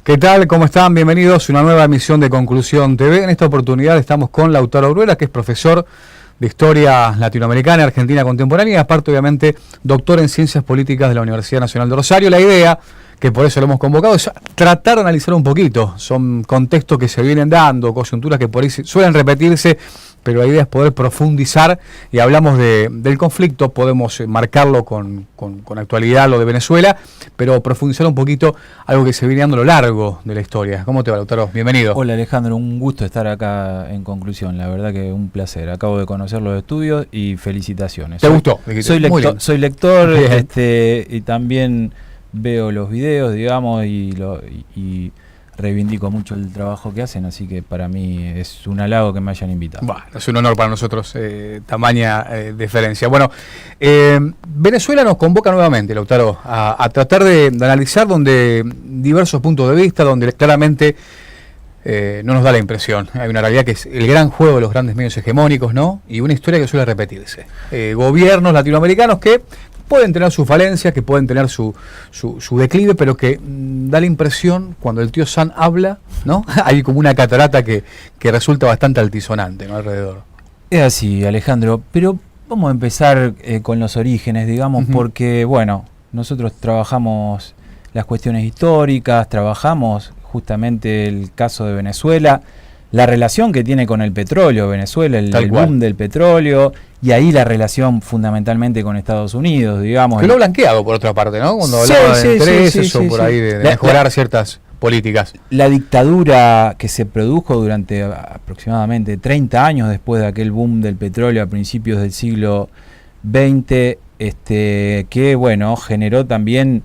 ¿Qué tal? ¿Cómo están? Bienvenidos a una nueva emisión de Conclusión TV. En esta oportunidad estamos con Lautaro Bruera, que es profesor de Historia Latinoamericana y Argentina Contemporánea y aparte, obviamente, doctor en Ciencias Políticas de la Universidad Nacional de Rosario. La idea, que por eso lo hemos convocado, es tratar de analizar un poquito. Son contextos que se vienen dando, coyunturas que por ahí suelen repetirse, pero la idea es poder profundizar y hablamos del conflicto, podemos marcarlo con actualidad, lo de Venezuela, pero profundizar un poquito algo que se viene dando a lo largo de la historia. ¿Cómo te va, Lautaro? Bienvenido. Hola, Alejandro, un gusto estar acá en Conclusión, la verdad que un placer. Acabo de conocer los estudios y felicitaciones. ¿Te gustó? Soy lector y también veo los videos, digamos, y reivindico mucho el trabajo que hacen, así que para mí es un halago que me hayan invitado. Bueno, es un honor para nosotros, tamaña deferencia. Bueno, Venezuela nos convoca nuevamente, Lautaro, a tratar de analizar donde diversos puntos de vista, donde claramente no nos da la impresión. Hay una realidad que es el gran juego de los grandes medios hegemónicos, ¿no? Y una historia que suele repetirse. Gobiernos latinoamericanos que pueden tener sus falencias, que pueden tener su declive, pero que da la impresión, cuando el tío Sam habla, ¿no? Hay como una catarata que resulta bastante altisonante, ¿no? Alrededor. Es así, Alejandro, pero vamos a empezar con los orígenes, digamos, porque, bueno, nosotros trabajamos las cuestiones históricas, trabajamos justamente el caso de Venezuela, la relación que tiene con el petróleo Venezuela, el boom del petróleo, y ahí la relación fundamentalmente con Estados Unidos, digamos. Que lo ha blanqueado, por otra parte, ¿no? Cuando hablaba de intereses o por ahí de mejorar ciertas políticas. La dictadura que se produjo durante aproximadamente 30 años después de aquel boom del petróleo a principios del siglo XX, que, bueno, generó también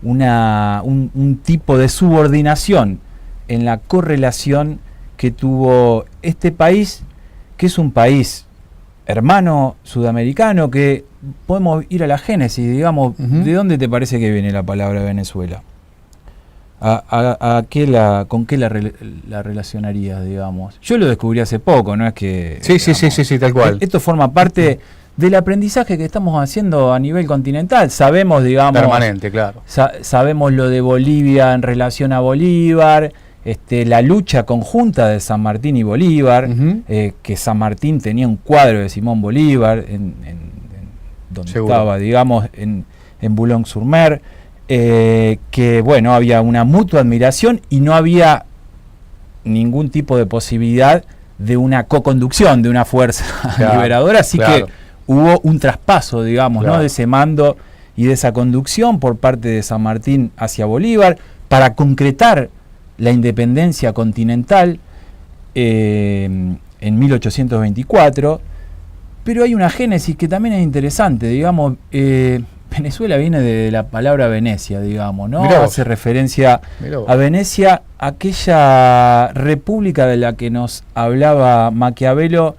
un tipo de subordinación en la correlación que tuvo este país, que es un país hermano sudamericano, que podemos ir a la génesis, digamos, ¿de dónde te parece que viene la palabra Venezuela? ¿Con qué la relacionarías, digamos? Yo lo descubrí hace poco, no es que... Sí, tal cual. Esto forma parte del aprendizaje que estamos haciendo a nivel continental. Sabemos, digamos... Permanente, claro. Sabemos lo de Bolivia en relación a Bolívar, la lucha conjunta de San Martín y Bolívar, que San Martín tenía un cuadro de Simón Bolívar donde Seguro. Estaba, digamos, en Boulogne-sur-Mer, que, bueno, había una mutua admiración y no había ningún tipo de posibilidad de una co-conducción de una fuerza liberadora, así que hubo un traspaso, digamos, ¿no? De ese mando y de esa conducción por parte de San Martín hacia Bolívar para concretar la independencia continental en 1824, pero hay una génesis que también es interesante, digamos, Venezuela viene de la palabra Venecia, digamos, ¿no? Hace referencia a Venecia, aquella república de la que nos hablaba Maquiavelo,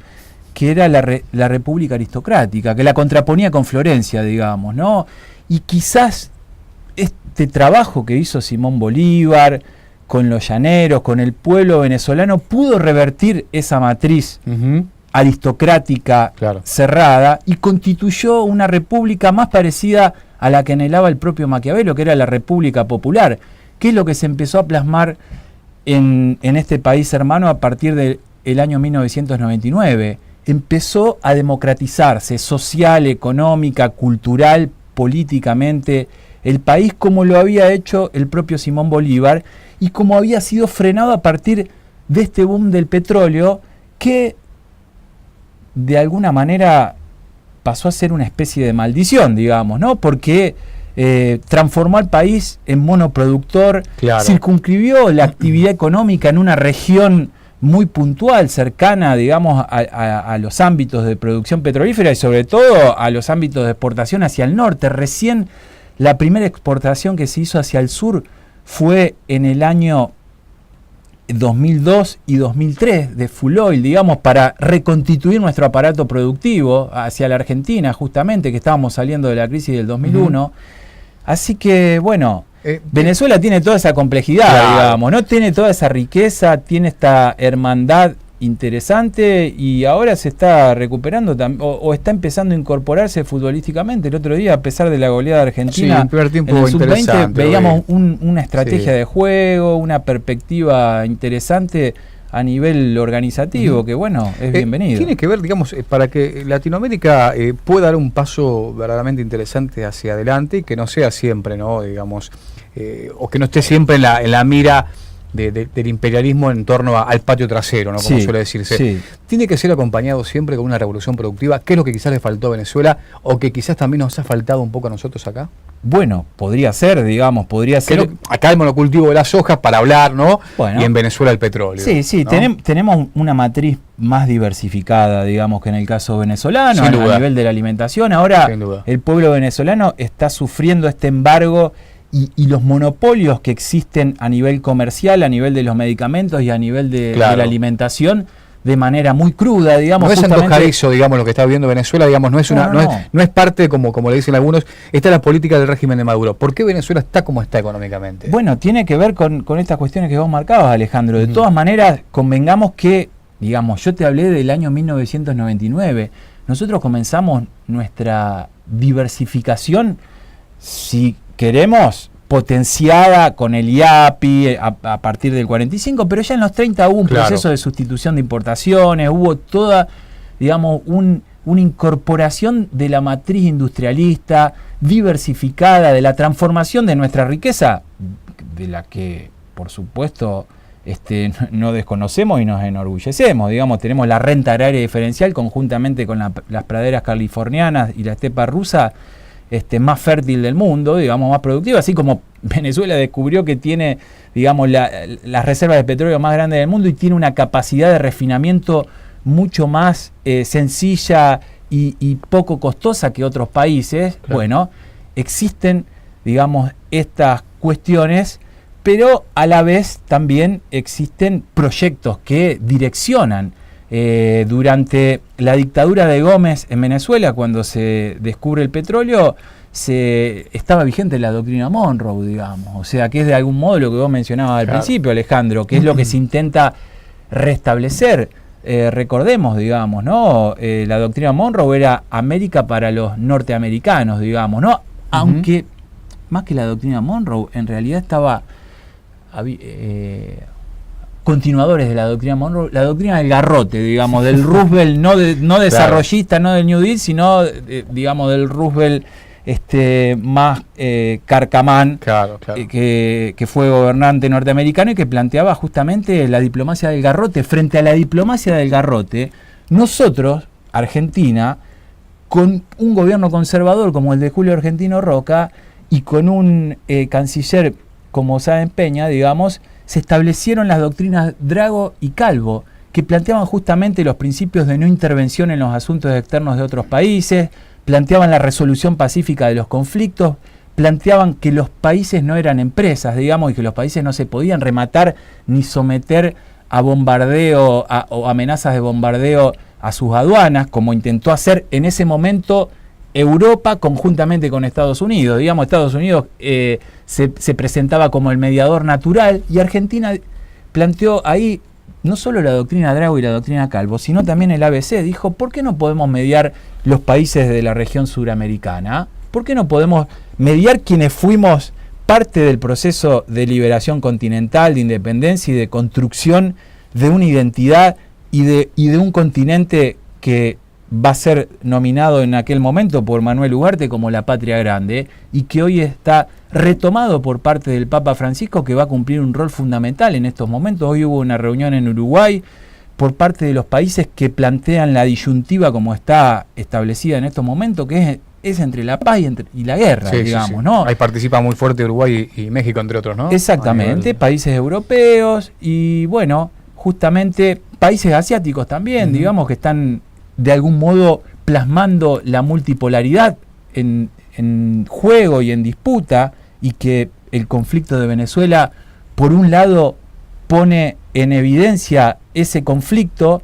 que era la república aristocrática, que la contraponía con Florencia, digamos, ¿no? Y quizás este trabajo que hizo Simón Bolívar con los llaneros, con el pueblo venezolano, pudo revertir esa matriz aristocrática cerrada y constituyó una república más parecida a la que anhelaba el propio Maquiavelo, que era la República Popular, que es lo que se empezó a plasmar en este país hermano a partir del año 1999. Empezó a democratizarse social, económica, cultural, políticamente, el país como lo había hecho el propio Simón Bolívar y como había sido frenado a partir de este boom del petróleo que de alguna manera pasó a ser una especie de maldición, digamos, ¿no? Porque transformó al país en monoproductor, circunscribió la actividad económica en una región muy puntual, cercana, digamos, a los ámbitos de producción petrolífera y sobre todo a los ámbitos de exportación hacia el norte. Recién la primera exportación que se hizo hacia el sur fue en el año 2002 y 2003 de full oil, digamos, para reconstituir nuestro aparato productivo hacia la Argentina, justamente, que estábamos saliendo de la crisis del 2001. Así que, bueno, Venezuela tiene toda esa complejidad, digamos, ¿no? Tiene toda esa riqueza, tiene esta hermandad interesante y ahora se está recuperando o está empezando a incorporarse futbolísticamente. El otro día, a pesar de la goleada argentina, sí, el primer tiempo en el sub-20 veíamos sí, una estrategia de juego, una perspectiva interesante a nivel organizativo, que bueno, es bienvenido. Tiene que ver, digamos, para que Latinoamérica pueda dar un paso verdaderamente interesante hacia adelante y que no sea siempre, ¿no? Digamos, o que no esté siempre en la mira del imperialismo en torno al patio trasero, ¿no? Como suele decirse. Sí. Tiene que ser acompañado siempre con una revolución productiva, que es lo que quizás le faltó a Venezuela o que quizás también nos ha faltado un poco a nosotros acá. Bueno, podría ser, digamos, podría ser. Acá el monocultivo de las hojas para hablar, ¿no? Bueno, y en Venezuela el petróleo. Sí, sí, ¿no? Tenemos una matriz más diversificada, digamos, que en el caso venezolano, a nivel de la alimentación. Ahora el pueblo venezolano está sufriendo este embargo y los monopolios que existen a nivel comercial, a nivel de los medicamentos y a nivel de la alimentación, de manera muy cruda, digamos. No es antojadizo, digamos, lo que está viviendo Venezuela, digamos, no es parte, como le dicen algunos, esta es la política del régimen de Maduro. ¿Por qué Venezuela está como está económicamente? Bueno, tiene que ver con estas cuestiones que vos marcabas, Alejandro. De todas maneras, convengamos que, digamos, yo te hablé del año 1999. Nosotros comenzamos nuestra diversificación, si queremos, potenciada con el IAPI a partir del 45, pero ya en los 30 hubo un proceso de sustitución de importaciones, hubo toda, digamos, una incorporación de la matriz industrialista, diversificada, de la transformación de nuestra riqueza, de la que, por supuesto, no desconocemos y nos enorgullecemos. Digamos, tenemos la renta agraria diferencial conjuntamente con las praderas californianas y la estepa rusa, más fértil del mundo, digamos, más productiva, así como Venezuela descubrió que tiene, digamos, las reservas de petróleo más grandes del mundo y tiene una capacidad de refinamiento mucho más sencilla y poco costosa que otros países. Claro. Bueno, existen, digamos, estas cuestiones, pero a la vez también existen proyectos que direccionan. Durante la dictadura de Gómez en Venezuela, cuando se descubre el petróleo, estaba vigente la doctrina Monroe, digamos. O sea, que es de algún modo lo que vos mencionabas al principio, Alejandro, que es lo que se intenta restablecer. Recordemos, digamos, ¿no? La doctrina Monroe era América para los norteamericanos, digamos, ¿no? Aunque, más que la doctrina Monroe, en realidad estaba... continuadores de la doctrina Monroe, la doctrina del garrote, digamos, del Roosevelt, no desarrollista, no del New Deal, sino, digamos, del Roosevelt más carcamán, que fue gobernante norteamericano y que planteaba justamente la diplomacia del garrote. Frente a la diplomacia del garrote, nosotros, Argentina, con un gobierno conservador como el de Julio Argentino Roca y con un canciller como Sáenz Peña, digamos, se establecieron las doctrinas Drago y Calvo, que planteaban justamente los principios de no intervención en los asuntos externos de otros países, planteaban la resolución pacífica de los conflictos, planteaban que los países no eran empresas, digamos, y que los países no se podían rematar ni someter a bombardeo o amenazas de bombardeo a sus aduanas, como intentó hacer en ese momento Europa conjuntamente con Estados Unidos. Digamos, Estados Unidos se presentaba como el mediador natural y Argentina planteó ahí no solo la doctrina Drago y la doctrina Calvo, sino también el ABC. Dijo, ¿por qué no podemos mediar los países de la región suramericana? ¿Por qué no podemos mediar quienes fuimos parte del proceso de liberación continental, de independencia y de construcción de una identidad y de un continente que va a ser nominado en aquel momento por Manuel Ugarte como la patria grande y que hoy está retomado por parte del Papa Francisco, que va a cumplir un rol fundamental en estos momentos? Hoy hubo una reunión en Uruguay por parte de los países que plantean la disyuntiva como está establecida en estos momentos, que es entre la paz y la guerra, digamos, ¿no? Ahí participa muy fuerte Uruguay y México, entre otros, ¿no? Exactamente, países europeos y, bueno, justamente países asiáticos también, digamos, que están de algún modo plasmando la multipolaridad en juego y en disputa, y que el conflicto de Venezuela, por un lado, pone en evidencia ese conflicto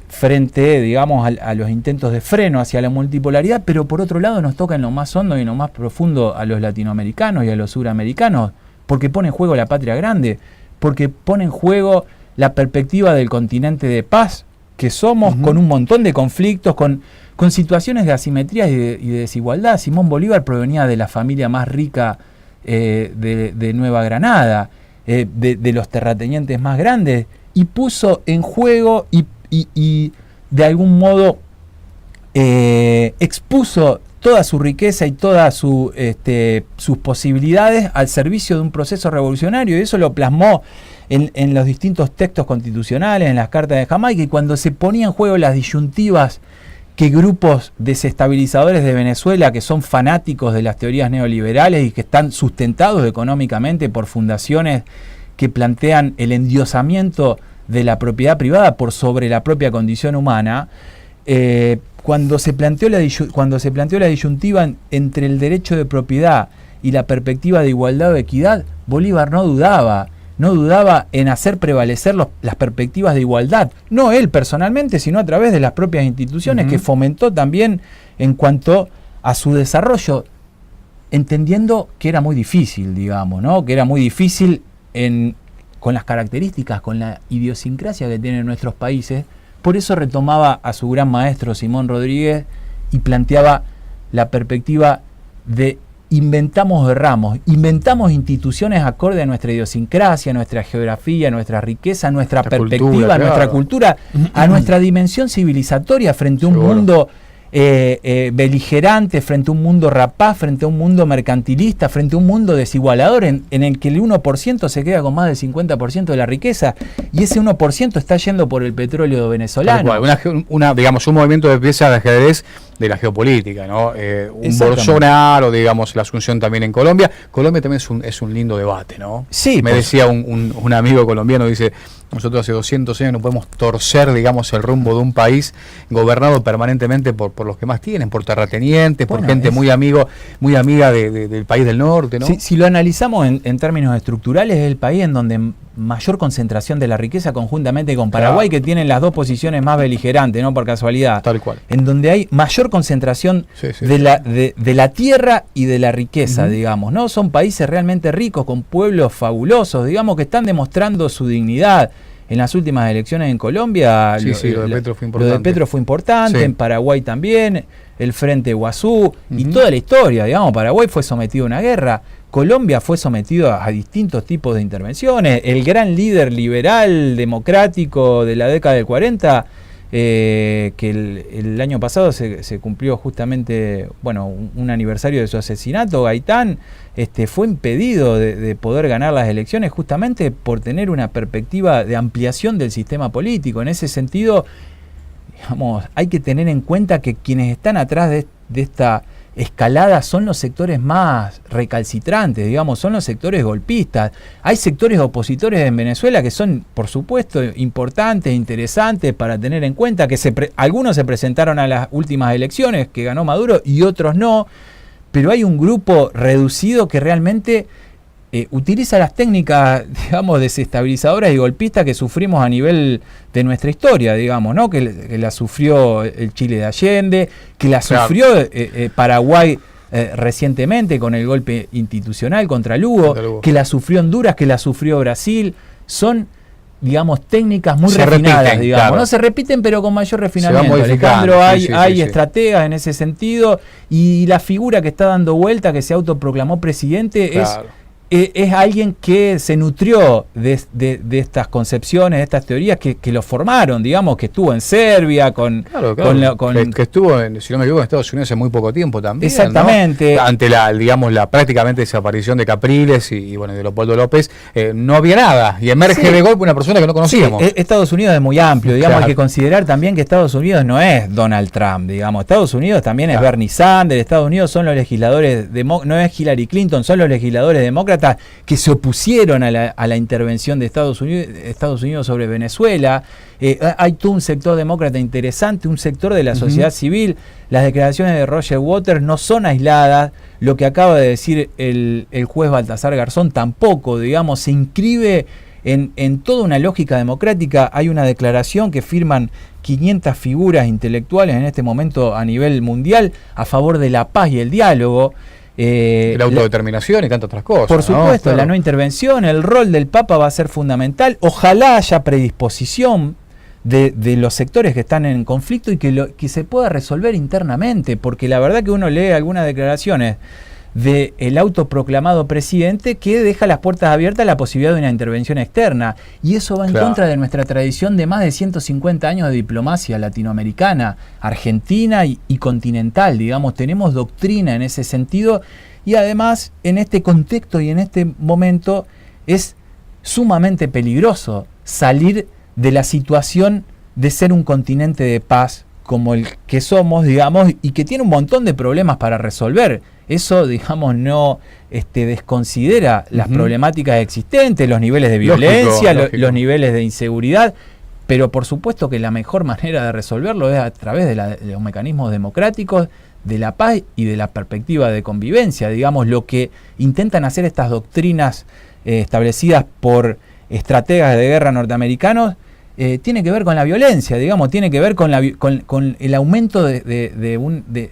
frente, digamos, a los intentos de freno hacia la multipolaridad, pero por otro lado nos toca en lo más hondo y en lo más profundo a los latinoamericanos y a los suramericanos, porque pone en juego la patria grande, porque pone en juego la perspectiva del continente de paz que somos, con un montón de conflictos, con situaciones de asimetría y de desigualdad. Simón Bolívar provenía de la familia más rica de Nueva Granada, de los terratenientes más grandes, y puso en juego y de algún modo expuso toda su riqueza y todas sus posibilidades al servicio de un proceso revolucionario, y eso lo plasmó en los distintos textos constitucionales, en las cartas de Jamaica, y cuando se ponía en juego las disyuntivas que grupos desestabilizadores de Venezuela, que son fanáticos de las teorías neoliberales y que están sustentados económicamente por fundaciones que plantean el endiosamiento de la propiedad privada por sobre la propia condición humana, cuando se planteó la disyuntiva entre el derecho de propiedad y la perspectiva de igualdad o equidad, Bolívar no dudaba en hacer prevalecer las perspectivas de igualdad, no él personalmente, sino a través de las propias instituciones, que fomentó también en cuanto a su desarrollo, entendiendo que era muy difícil, digamos, ¿no? Que era muy difícil con las características, con la idiosincrasia que tienen nuestros países. Por eso retomaba a su gran maestro Simón Rodríguez y planteaba la perspectiva de inventamos instituciones acorde a nuestra idiosincrasia, a nuestra geografía, a nuestra riqueza, a nuestra perspectiva, cultura, a nuestra cultura, a nuestra dimensión civilizatoria frente a un mundo beligerante, frente a un mundo rapaz, frente a un mundo mercantilista, frente a un mundo desigualador en el que el 1% se queda con más del 50% de la riqueza, y ese 1% está yendo por el petróleo venezolano. Digamos, un movimiento de pieza de ajedrez de la geopolítica, ¿no? Un Bolsonaro, digamos, la Asunción también en Colombia. Colombia también es un lindo debate, ¿no? Sí. Me decía un amigo colombiano, dice, nosotros hace 200 años no podemos torcer, digamos, el rumbo de un país gobernado permanentemente por los que más tienen, por terratenientes, por gente muy amiga del país del norte, ¿no? Si lo analizamos en términos estructurales, es el país en donde mayor concentración de la riqueza, conjuntamente con Paraguay, que tienen las dos posiciones más beligerantes, no por casualidad. Tal cual. En donde hay mayor concentración de la tierra y de la riqueza, digamos, ¿no? Son países realmente ricos, con pueblos fabulosos, digamos, que están demostrando su dignidad. En las últimas elecciones en Colombia, lo de Petro fue importante, en Paraguay también, el Frente Guazú, y toda la historia, digamos. Paraguay fue sometido a una guerra, Colombia fue sometido a distintos tipos de intervenciones. El gran líder liberal democrático de la década del 40, que el año pasado se cumplió justamente un aniversario de su asesinato, Gaitán, fue impedido de poder ganar las elecciones justamente por tener una perspectiva de ampliación del sistema político. En ese sentido, digamos, hay que tener en cuenta que quienes están atrás de esta escalada son los sectores más recalcitrantes, digamos, son los sectores golpistas. Hay sectores opositores en Venezuela que son, por supuesto, importantes, interesantes para tener en cuenta, que algunos se presentaron a las últimas elecciones, que ganó Maduro, y otros no, pero hay un grupo reducido que realmente utiliza las técnicas, digamos, desestabilizadoras y golpistas que sufrimos a nivel de nuestra historia, digamos, ¿no? Que la sufrió el Chile de Allende, que la sufrió Paraguay recientemente con el golpe institucional contra Lugo, que la sufrió Honduras, que la sufrió Brasil. Son, digamos, técnicas muy refinadas, digamos. Claro. No se repiten, pero con mayor refinamiento. Alejandro, hay estrategas en ese sentido, y la figura que está dando vuelta, que se autoproclamó presidente, es alguien que se nutrió de estas concepciones, de estas teorías que lo formaron, digamos, que estuvo en Serbia, que estuvo, si no me equivoco, en Estados Unidos hace muy poco tiempo también. Exactamente. ¿No? Ante la prácticamente desaparición de Capriles y de Leopoldo López, no había nada, y emerge de golpe una persona que no conocíamos. Estados Unidos es muy amplio, digamos, hay que considerar también que Estados Unidos no es Donald Trump, digamos, Estados Unidos también es Bernie Sanders, Estados Unidos son los legisladores, no es Hillary Clinton, son los legisladores demócratas que se opusieron a la intervención de Estados Unidos sobre Venezuela. Hay todo un sector demócrata interesante, un sector de la sociedad civil. Las declaraciones de Roger Waters no son aisladas. Lo que acaba de decir el juez Baltasar Garzón tampoco, digamos, se inscribe en toda una lógica democrática. Hay una declaración que firman 500 figuras intelectuales en este momento a nivel mundial a favor de la paz y el diálogo. la autodeterminación y tantas otras cosas. Por supuesto, Claro. la no intervención, el rol del Papa va a ser fundamental. Ojalá haya predisposición de los sectores que están en conflicto y que se pueda resolver internamente, porque la verdad que uno lee algunas declaraciones del autoproclamado presidente que deja las puertas abiertas a la posibilidad de una intervención externa, y eso va en contra de nuestra tradición de más de 150 años de diplomacia latinoamericana, argentina y continental, digamos. Tenemos doctrina en ese sentido, y además en este contexto y en este momento es sumamente peligroso salir de la situación de ser un continente de paz como el que somos, digamos, y que tiene un montón de problemas para resolver. Eso, digamos, no desconsidera las problemáticas existentes, los niveles de violencia, los niveles de inseguridad, pero por supuesto que la mejor manera de resolverlo es a través de los mecanismos democráticos, de la paz y de la perspectiva de convivencia. Digamos, lo que intentan hacer estas doctrinas establecidas por estrategas de guerra norteamericanos tiene que ver con la violencia, digamos, tiene que ver con el aumento de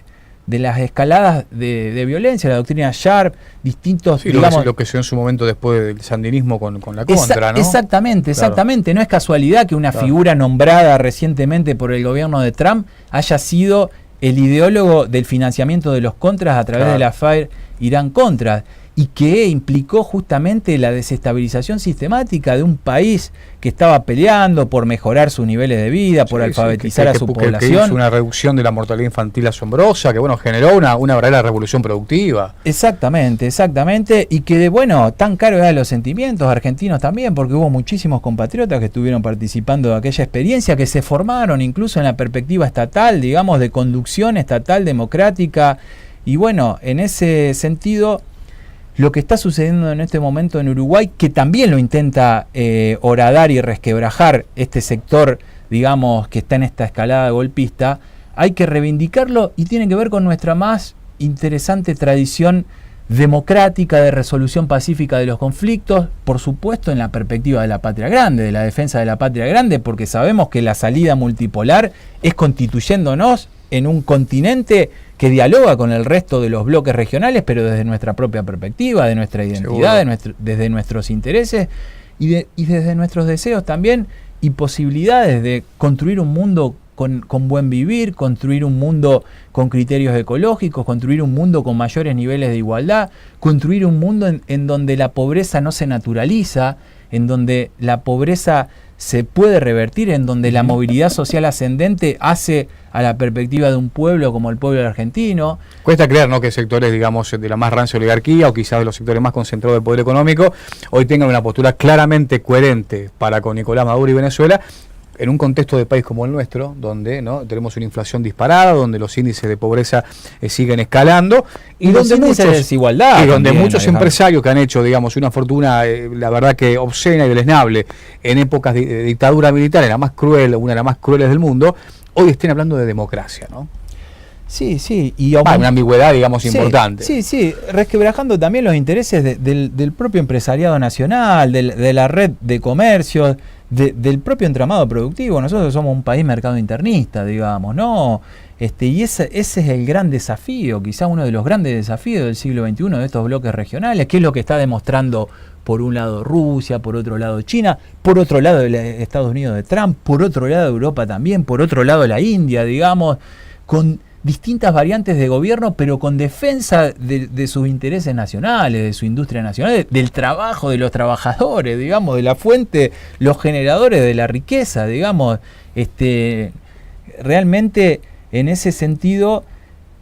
las escaladas de violencia, la doctrina Sharp, distintos... Sí, digamos, lo que se dio en su momento después del sandinismo con la contra, ¿no? Exactamente. No es casualidad que una figura nombrada recientemente por el gobierno de Trump haya sido el ideólogo del financiamiento de los contras a través de la FAIR Irán-Contras, y que implicó justamente la desestabilización sistemática de un país que estaba peleando por mejorar sus niveles de vida, por alfabetizar a su población. Que hizo una reducción de la mortalidad infantil asombrosa, que generó una verdadera revolución productiva. Exactamente, y que tan caro eran los sentimientos argentinos también, porque hubo muchísimos compatriotas que estuvieron participando de aquella experiencia, que se formaron incluso en la perspectiva estatal, digamos, de conducción estatal democrática, y en ese sentido... Lo que está sucediendo en este momento en Uruguay, que también lo intenta horadar y resquebrajar este sector, digamos, que está en esta escalada golpista, hay que reivindicarlo, y tiene que ver con nuestra más interesante tradición democrática de resolución pacífica de los conflictos, por supuesto en la perspectiva de la patria grande, de la defensa de la patria grande, porque sabemos que la salida multipolar es constituyéndonos en un continente que dialoga con el resto de los bloques regionales, pero desde nuestra propia perspectiva, de nuestra identidad, desde nuestros intereses y desde nuestros deseos también, y posibilidades de construir un mundo con buen vivir, construir un mundo con criterios ecológicos, construir un mundo con mayores niveles de igualdad, construir un mundo en donde la pobreza no se naturaliza, en donde la pobreza se puede revertir, en donde la movilidad social ascendente hace a la perspectiva de un pueblo como el pueblo argentino. Cuesta creer, ¿no?, que sectores, digamos, de la más rancia oligarquía, o quizás de los sectores más concentrados del poder económico, hoy tengan una postura claramente coherente para con Nicolás Maduro y Venezuela, en un contexto de país como el nuestro, donde tenemos una inflación disparada, donde los índices de pobreza siguen escalando, y donde muchos desigualdad, y donde muchos empresarios que han hecho, digamos, una fortuna, la verdad que obscena y deleznable, en épocas de dictadura militar, una de las más crueles del mundo, hoy estén hablando de democracia, ¿no? Sí, y una ambigüedad, digamos, importante. Sí, resquebrajando también los intereses del propio empresariado nacional, de la red de comercios, del propio entramado productivo. Nosotros somos un país mercado internista, digamos, ¿no? Y ese es el gran desafío, quizá uno de los grandes desafíos del siglo XXI de estos bloques regionales, que es lo que está demostrando por un lado Rusia, por otro lado China, por otro lado Estados Unidos de Trump, por otro lado Europa también, por otro lado la India, digamos, con distintas variantes de gobierno, pero con defensa de sus intereses nacionales, de su industria nacional, del trabajo de los trabajadores, digamos, de la fuente, los generadores de la riqueza, digamos. Realmente, en ese sentido,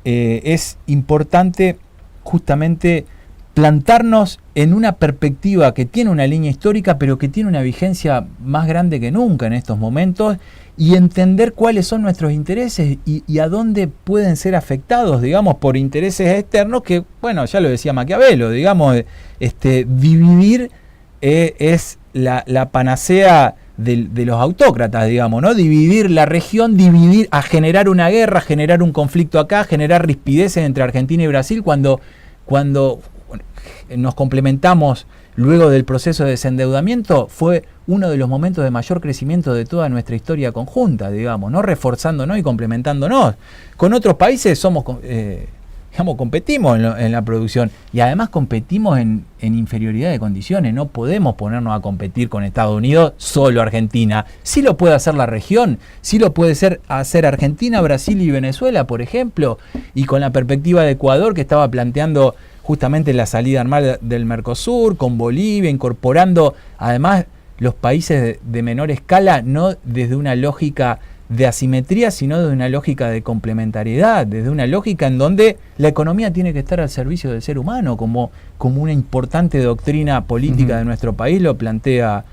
es importante justamente plantarnos en una perspectiva que tiene una línea histórica, pero que tiene una vigencia más grande que nunca en estos momentos, y entender cuáles son nuestros intereses y a dónde pueden ser afectados, digamos, por intereses externos que, ya lo decía Maquiavelo, digamos, dividir es la panacea de los autócratas, digamos, ¿no? Dividir la región, a generar una guerra, generar un conflicto acá, generar rispideces entre Argentina y Brasil, cuando nos complementamos luego del proceso de desendeudamiento, fue uno de los momentos de mayor crecimiento de toda nuestra historia conjunta, digamos, ¿no? Reforzándonos y complementándonos. Con otros países somos digamos, competimos en la producción y además competimos en inferioridad de condiciones. No podemos ponernos a competir con Estados Unidos, solo Argentina. Sí lo puede hacer la región, sí lo puede hacer Argentina, Brasil y Venezuela, por ejemplo, y con la perspectiva de Ecuador, que estaba planteando justamente la salida armada del Mercosur, con Bolivia, incorporando además los países de menor escala, no desde una lógica de asimetría, sino desde una lógica de complementariedad, desde una lógica en donde la economía tiene que estar al servicio del ser humano, como una importante doctrina política de nuestro país lo plantea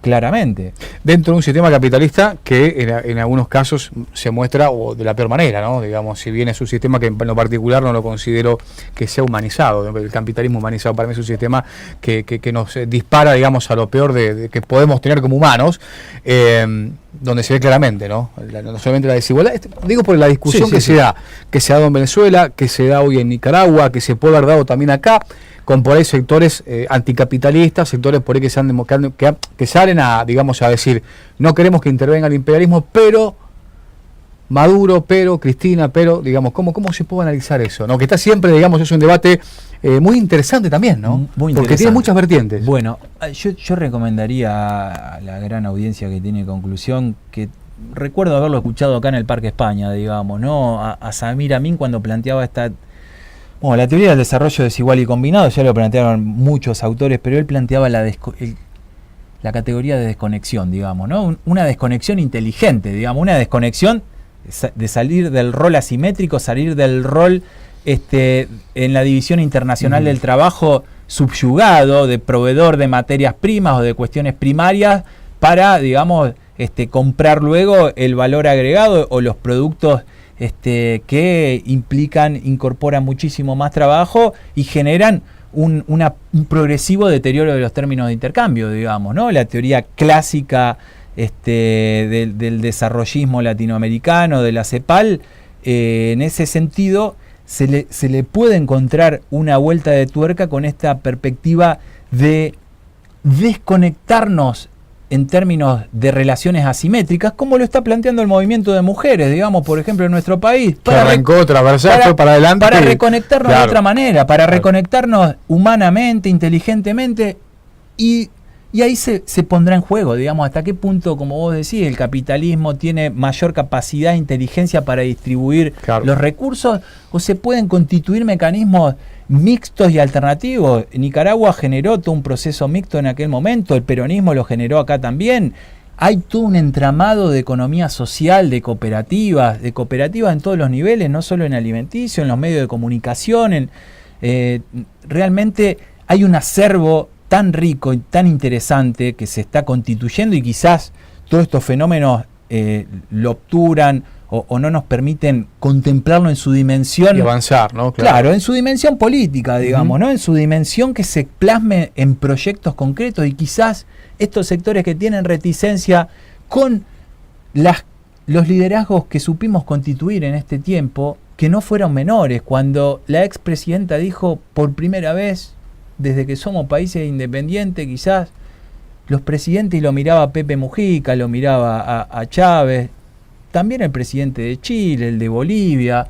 claramente. Dentro de un sistema capitalista que en algunos casos se muestra de la peor manera, ¿no? Digamos, si bien es un sistema que en lo particular no lo considero que sea humanizado, ¿no? El capitalismo humanizado para mí es un sistema que nos dispara, digamos, a lo peor de que podemos tener como humanos, donde se ve claramente, ¿no? No solamente la desigualdad, digo por la discusión se da en Venezuela, que se da hoy en Nicaragua, que se puede haber dado también acá, con por ahí sectores anticapitalistas, sectores por ahí que salen a, digamos, a decir, no queremos que intervenga el imperialismo, pero Maduro, pero Cristina, pero, digamos, ¿cómo se puede analizar eso? ¿No? Que está siempre, digamos, es un debate muy interesante también, ¿no? Muy interesante. Porque tiene muchas vertientes. Bueno, yo recomendaría a la gran audiencia que tiene Conclusión, que recuerdo haberlo escuchado acá en el Parque España, digamos, ¿no? A Samir Amin cuando planteaba la teoría del desarrollo desigual y combinado, ya lo plantearon muchos autores, pero él planteaba la categoría de desconexión, digamos, ¿no? Una desconexión inteligente, digamos, una desconexión de salir del rol asimétrico, salir del rol en la división internacional del trabajo subyugado, de proveedor de materias primas o de cuestiones primarias para, digamos, comprar luego el valor agregado o los productos que incorporan muchísimo más trabajo y generan un progresivo deterioro de los términos de intercambio, digamos, ¿no? La teoría clásica del desarrollismo latinoamericano, de la CEPAL, en ese sentido se le puede encontrar una vuelta de tuerca con esta perspectiva de desconectarnos en términos de relaciones asimétricas, como lo está planteando el movimiento de mujeres, digamos, por ejemplo, en nuestro país. Para adelante. Para reconectarnos de otra manera, para reconectarnos humanamente, inteligentemente, y ahí se pondrá en juego, digamos, hasta qué punto, como vos decís, el capitalismo tiene mayor capacidad e inteligencia para distribuir los recursos, o se pueden constituir mecanismos mixtos y alternativos. Nicaragua generó todo un proceso mixto en aquel momento, el peronismo lo generó acá también. Hay todo un entramado de economía social, de cooperativas en todos los niveles, no solo en alimenticio, en los medios de comunicación. Realmente hay un acervo tan rico y tan interesante que se está constituyendo, y quizás todos estos fenómenos lo obturan o no nos permiten contemplarlo en su dimensión. Y avanzar, ¿no? Claro, en su dimensión política, digamos, ¿no? En su dimensión que se plasme en proyectos concretos, y quizás estos sectores que tienen reticencia con los liderazgos que supimos constituir en este tiempo, que no fueron menores. Cuando la expresidenta dijo por primera vez, desde que somos países independientes, quizás los presidentes, y lo miraba a Pepe Mujica, lo miraba a Chávez, también el presidente de Chile, el de Bolivia,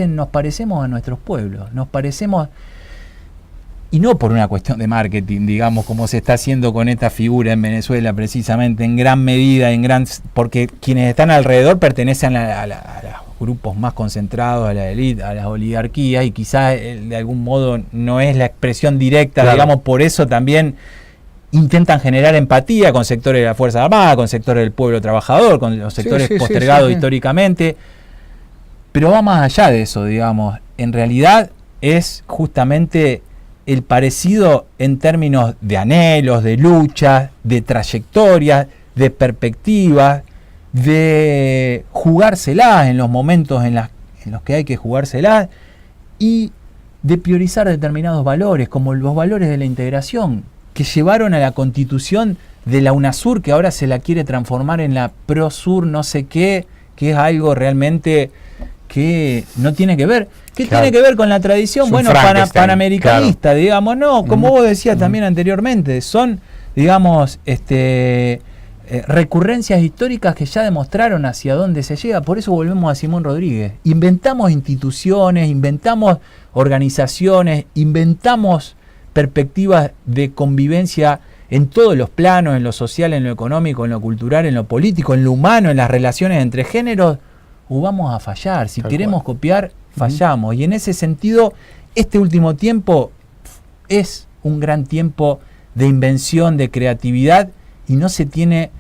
nos parecemos a nuestros pueblos, nos parecemos, y no por una cuestión de marketing, digamos, como se está haciendo con esta figura en Venezuela, precisamente, en gran medida, porque quienes están alrededor pertenecen a los grupos más concentrados, a la élite, a las oligarquías, y quizás de algún modo no es la expresión directa, digamos, por eso también intentan generar empatía con sectores de la Fuerza Armada, con sectores del pueblo trabajador, con los sectores postergados históricamente, pero va más allá de eso, digamos. En realidad es justamente el parecido en términos de anhelos, de luchas, de trayectorias, de perspectivas, de jugárselas en los momentos en los que hay que jugárselas, y de priorizar determinados valores, como los valores de la integración, que llevaron a la constitución de la UNASUR, que ahora se la quiere transformar en la PROSUR no sé qué, que es algo realmente que no tiene que ver. ¿Qué tiene que ver con la tradición? Bueno, panamericanista, digamos, ¿no? Como vos decías también anteriormente, son, digamos, recurrencias históricas que ya demostraron hacia dónde se llega. Por eso volvemos a Simón Rodríguez. Inventamos instituciones, inventamos organizaciones, inventamos perspectivas de convivencia en todos los planos, en lo social, en lo económico, en lo cultural, en lo político, en lo humano, en las relaciones entre géneros, o vamos a fallar. Si queremos copiar, fallamos. Y en ese sentido, este último tiempo es un gran tiempo de invención, de creatividad, y no se tiene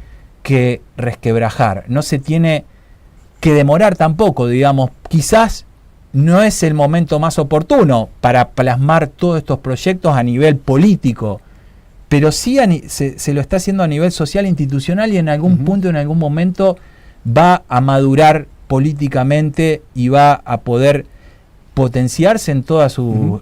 que resquebrajar, no se tiene que demorar tampoco, digamos. Quizás no es el momento más oportuno para plasmar todos estos proyectos a nivel político, pero sí se lo está haciendo a nivel social e institucional, y en algún punto, en algún momento, va a madurar políticamente y va a poder potenciarse en todas sus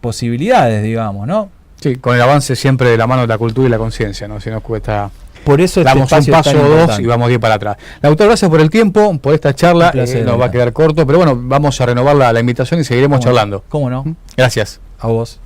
posibilidades, digamos, ¿no? Sí, con el avance siempre de la mano de la cultura y la conciencia, ¿no? Si nos cuesta... Por eso damos un paso o dos y vamos a ir para atrás. Lautaro, gracias por el tiempo, por esta charla. Nos va a quedar corto, pero bueno, vamos a renovar la invitación y seguiremos charlando. ¿Cómo no? Gracias. A vos.